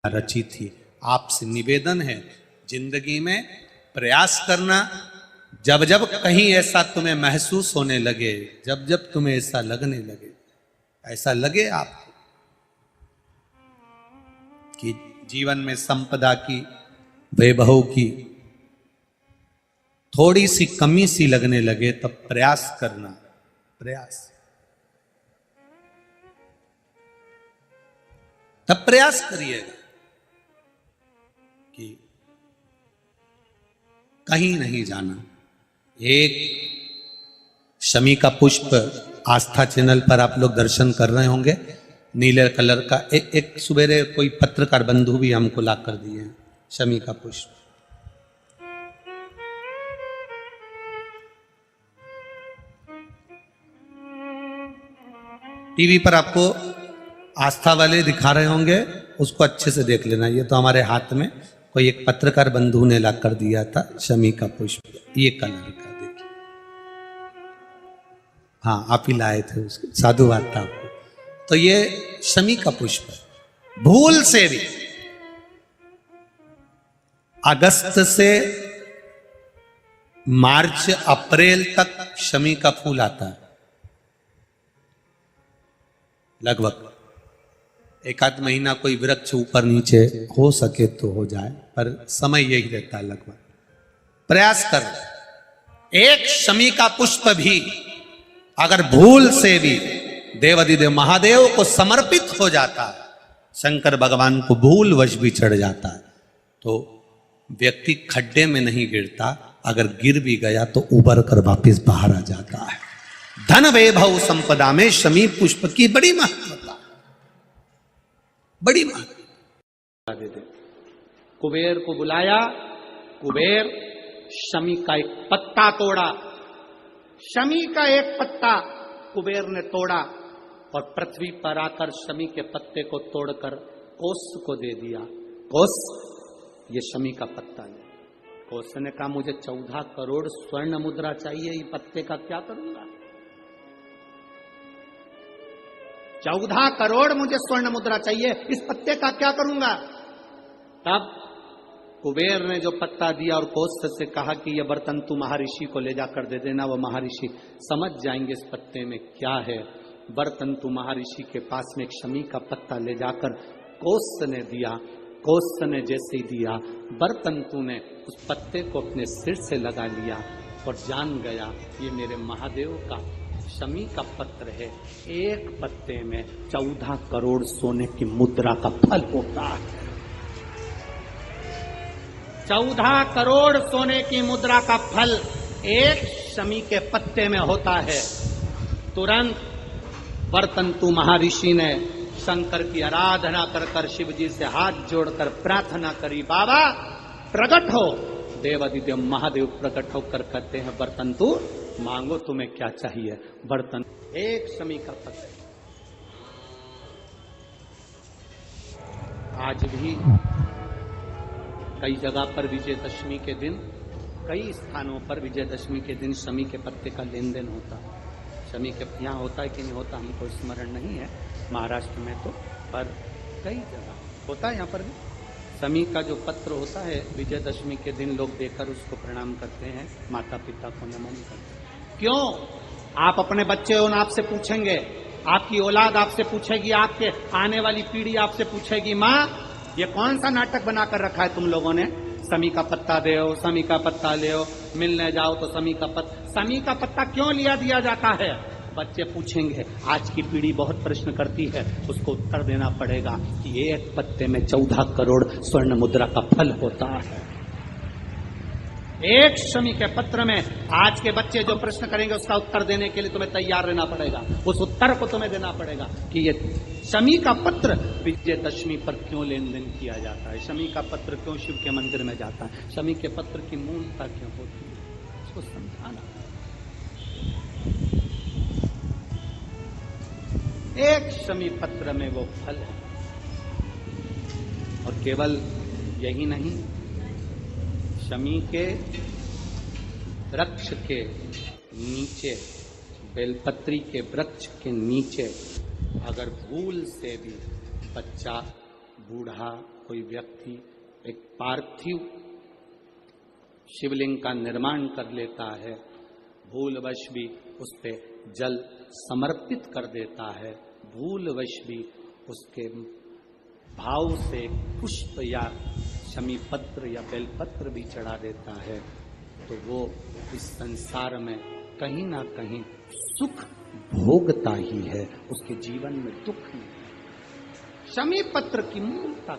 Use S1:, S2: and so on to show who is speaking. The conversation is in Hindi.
S1: रची थी। आपसे निवेदन है, जिंदगी में प्रयास करना। जब जब कहीं ऐसा तुम्हें महसूस होने लगे, जब जब तुम्हें ऐसा लगने लगे, ऐसा लगे आपको कि जीवन में संपदा की, वैभव की थोड़ी सी कमी सी लगने लगे, तब प्रयास करना। तब प्रयास करिएगा कि कहीं नहीं जाना। एक शमी का पुष्प आस्था चैनल पर आप लोग दर्शन कर रहे होंगे, नीले कलर का। एक सुबेरे कोई पत्रकार बंधु भी हमको ला कर दिए हैं शमी का पुष्प। टीवी पर आपको आस्था वाले दिखा रहे होंगे, उसको अच्छे से देख लेना। ये तो हमारे हाथ में कोई एक पत्रकार बंधु ने ला कर दिया था शमी का पुष्प, ये कलर का। देखिए, हाँ आप ही लाए थे उसको, साधुवाद था आपको। तो ये शमी का पुष्प है। भूल से भी अगस्त से मार्च अप्रैल तक शमी का फूल आता है लगभग। एक आध महीना कोई वृक्ष ऊपर नीचे हो सके तो हो जाए, पर समय यही रहता है लगभग। प्रयास कर, एक शमी का पुष्प भी अगर भूल से भी देवाधिदेव महादेव को समर्पित हो जाता है, शंकर भगवान को भूल वश भी चढ़ जाता है, तो व्यक्ति खड्डे में नहीं गिरता। अगर गिर भी गया तो उबर कर वापस बाहर आ जाता है। धन वैभव संपदा में शमी पुष्प की बड़ी महत्वता, बड़ी महत्वता।
S2: कुबेर को बुलाया, कुबेर शमी का एक पत्ता तोड़ा। शमी का एक पत्ता कुबेर ने तोड़ा और पृथ्वी पर आकर शमी के पत्ते को तोड़कर कोस को दे दिया। कोस, ये शमी का पत्ता है। कोस ने कहा मुझे 14 करोड़ स्वर्ण मुद्रा चाहिए, ये पत्ते का क्या करूंगा? 14 करोड़ मुझे स्वर्ण मुद्रा चाहिए, इस पत्ते का क्या करूंगा? तब कुबेर ने जो पत्ता दिया और कोस से कहा कि यह बर्तन तू महर्षि को ले जाकर दे देना, वो महर्षि समझ जाएंगे इस पत्ते में क्या है। बर्तन तू महर्षि के पास में एक शमी का पत्ता ले जाकर कोस ने दिया। कोस ने जैसे ही दिया, बर्तन तू ने उस पत्ते को अपने सिर से लगा लिया और जान गया ये मेरे महादेव का शमी का पत्र है। एक पत्ते में 14 करोड़ सोने की मुद्रा का फल होता है। 14 करोड़ सोने की मुद्रा का फल एक शमी के पत्ते में होता है। तुरंत बर्तंतु महर्षि ने शंकर की आराधना कर शिव जी से हाथ जोड़कर प्रार्थना करी, बाबा प्रकट हो। देवाधिदेव महादेव प्रकट होकर कहते हैं, बर्तंतु मांगो तुम्हें क्या चाहिए। बर्तन एक शमी का पत्र। आज भी कई जगह पर विजयदशमी के दिन, कई स्थानों पर विजयदशमी के दिन शमी के पत्ते का लेन देन होता है। शमी के यहाँ होता है कि नहीं होता हमको स्मरण नहीं है, महाराष्ट्र में तो, पर कई जगह होता है। यहाँ पर भी शमी का जो पत्र होता है, विजयदशमी के दिन लोग देकर उसको प्रणाम करते हैं, माता पिता को नमन करते हैं। क्यों? आप अपने बच्चे हो, आपसे पूछेंगे, आपकी औलाद आपसे पूछेगी, आपके आने वाली पीढ़ी आपसे पूछेगी, माँ ये कौन सा नाटक बनाकर रखा है तुम लोगों ने? शमी का पत्ता दे, शमी का पत्ता ले, मिलने जाओ तो शमी का पत्ता क्यों लिया दिया जाता है? बच्चे पूछेंगे। आज की पीढ़ी बहुत प्रश्न करती है, उसको उत्तर देना पड़ेगा कि एक पत्ते में 14 करोड़ स्वर्ण मुद्रा का फल होता है। एक शमी के पत्र में आज के बच्चे जो प्रश्न करेंगे उसका उत्तर देने के लिए तुम्हें तैयार रहना पड़ेगा। उस उत्तर को तुम्हें देना पड़ेगा कि ये शमी का पत्र विजयदशमी पर क्यों लेन देन किया जाता है, शमी का पत्र क्यों शिव के मंदिर में जाता है, शमी के पत्र की मूलता क्यों होती है, उसको समझाना। एक शमी पत्र में वो फल है। और केवल यही नहीं, शमी के वृक्ष के नीचे, बेलपत्री के वृक्ष के नीचे अगर भूल से भी बच्चा बूढ़ा कोई व्यक्ति एक पार्थिव शिवलिंग का निर्माण कर लेता है, भूलवश भी उस पे जल समर्पित कर देता है, भूलवश भी उसके भाव से पुष्प या शमी पत्र या बेलपत्र भी चढ़ा देता है, तो वो इस संसार में कहीं ना कहीं सुख भोगता ही है, उसके जीवन में दुख नहीं। शमी पत्र की मूलता